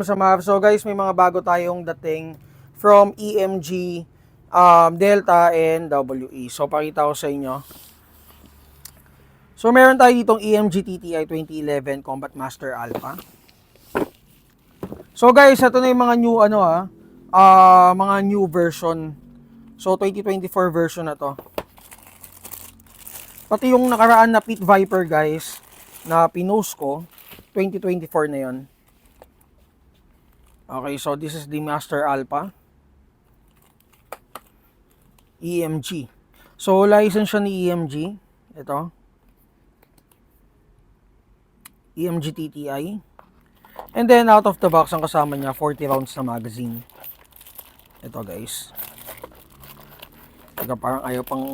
Sa map. So guys, may mga bago tayong dating from EMG, Delta, and WE. So pakita ko sa inyo. So meron tayo ditong EMG TTI 2011 Combat Master Alpha. So guys, ito na yung mga new mga new version. So 2024 version na to. Pati yung nakaraan na Pit Viper guys, na pinost ko, 2024 na yon. Okay, so this is the Master Alpha. EMG. So, license siya ni EMG. Ito. EMG TTI. And then, out of the box, ang kasama niya, 40 rounds na magazine. Ito, guys. Teka, parang ayaw pang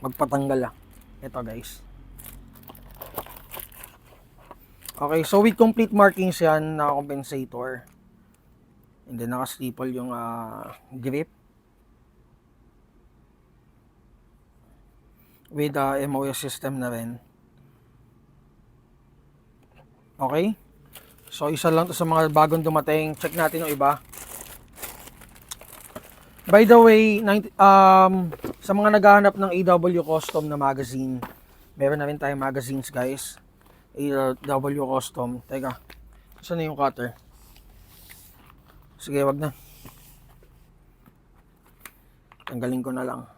magpatanggal ah. Ito, guys. Okay, so with complete markings yan, na compensator. And then, naka-staple yung grip. With MOS system na rin. Okay? So, isa lang to sa mga bagong dumating. Check natin yung iba. By the way, sa mga naghahanap ng AW Custom na magazine, meron na rin tayong magazines, guys. AW Custom. Teka, saan na yung cutter? Sige, wag na. Tanggalin ko na lang.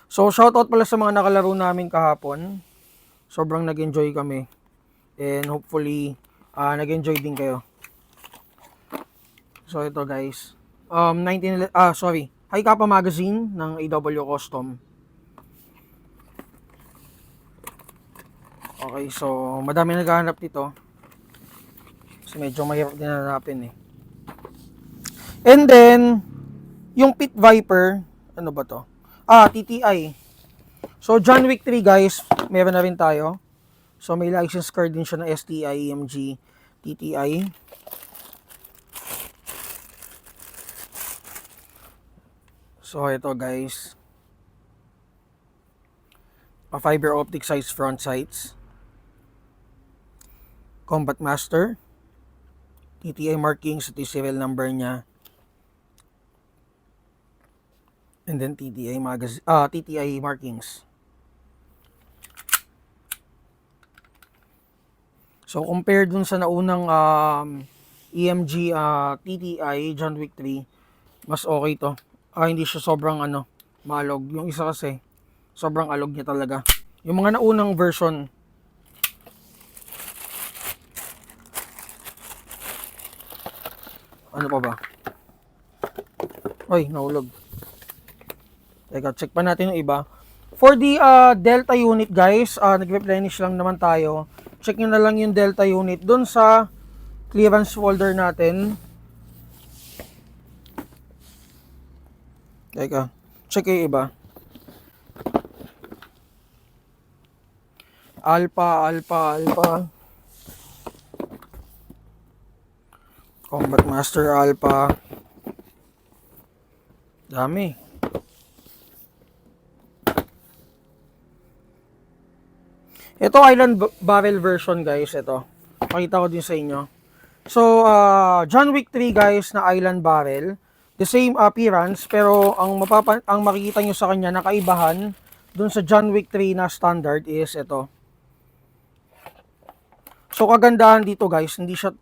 So, shoutout pala sa mga nakalaro namin kahapon. Sobrang nag-enjoy kami. And hopefully, nag-enjoy din kayo. So, ito guys. High Kappa Magazine ng AW Custom. Okay, so, madami naghahanap dito. Kasi medyo mahirap din hanapin eh. And then, yung Pit Viper, ano ba to? TTI. So, John Wick 3 guys, meron na rin tayo. So, may license card din siya ng STI, EMG, TTI. So, ito guys. Fiber optic size front sights. Combat Master. TTI markings, ito yung serial number niya. And then TTI markings. So compared dun sa naunang EMG TTI John Wick 3, mas okay to. Hindi siya sobrang malog. Yung isa kasi sobrang alog niya talaga. Yung mga naunang version, ano pa ba? Oy, nahulog. Teka, check pa natin yung iba. For the Delta unit guys, nag-replenish lang naman tayo. Check nyo na lang yung Delta unit dun sa clearance folder natin. Teka, check yung iba. Alpha. Combat Master Alpha. Dami. Ito Island Barrel version guys, ito. Pakita ko din sa inyo. So, John Wick 3 guys na Island Barrel. The same appearance, pero ang makikita nyo sa kanya na kaibahan dun sa John Wick 3 na standard is ito. So, kagandahan dito guys, hindi siya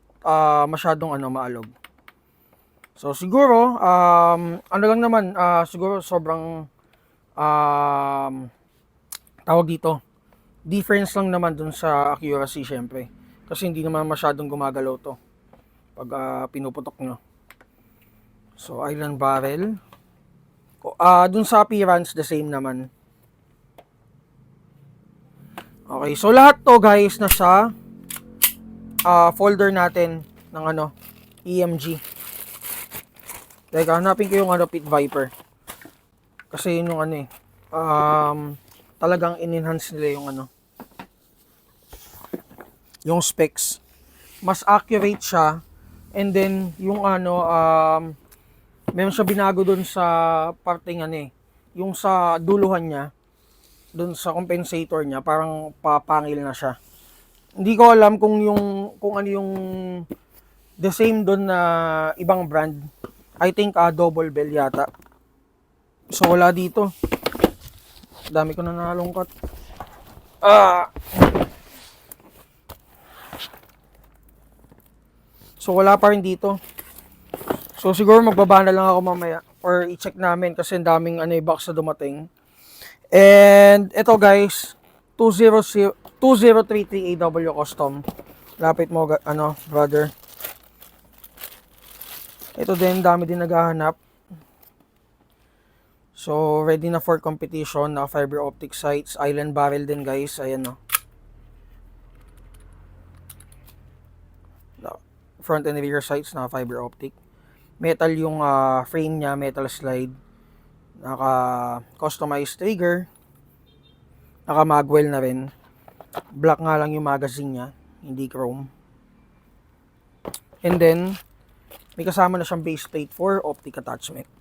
masyadong maalog. So, siguro, siguro sobrang tawag dito. Difference lang naman dun sa accuracy syempre. Kasi hindi naman masyadong gumagalaw to pag pinuputok nyo. So, Island Barrel. Dun sa appearance, the same naman. Okay, so lahat to guys nasa folder natin ng EMG. Teka, hanapin ko yung Pit Viper. Kasi yun yung talagang in-enhance nila yung yung specs. Mas accurate siya. And then, yung meron siya binago dun sa parting yung sa duluhan niya, dun sa compensator niya, parang papangil na siya. Hindi ko alam kung ano yung the same doon na ibang brand. I think double bell yata. So wala dito. Dami ko na nalungkot. So wala pa rin dito. So siguro magbaba na lang ako mamaya or i-check namin kasi ang daming box na dumating. And ito guys, 2033 AW custom. Lapit mo brother. Ito din, dami din naghahanap. So ready na for competition, na fiber optic sights, island barrel din guys. Ayan no. Front and rear sights na fiber optic. Metal yung frame niya, metal slide. Naka customized trigger. Naka magwell na rin. Black nga lang yung magazine niya, hindi chrome. And then may kasama na siyang base plate for optic attachment.